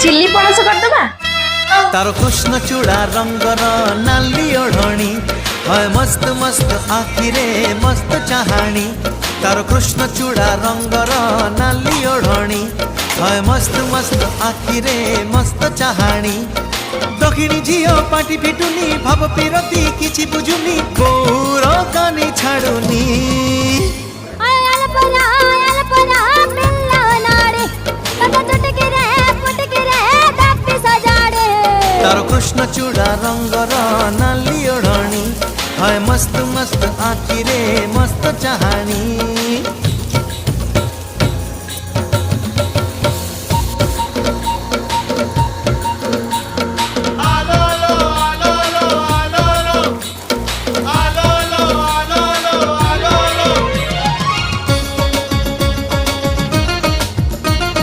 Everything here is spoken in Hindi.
चिल्ली पणस करदबा तार कृष्ण चूड़ा रंगर नाली ओढ़णी है मस्त मस्त आखिरे मस्त चाहाणी तार कृष्ण चूड़ा रंगर नाली ओढ़णी है मस्त मस्त आखिरे मस्त चाहाणी दक्षिणी झील पाटी फिटुनी भाव पिरती किछि बुझुनी गौर कानी छाड़ुनी तार कृष्ण चूड़ा रंगर नाली ओढ़णी है मस्त मस्त आखिरे मस्त चाहाणी।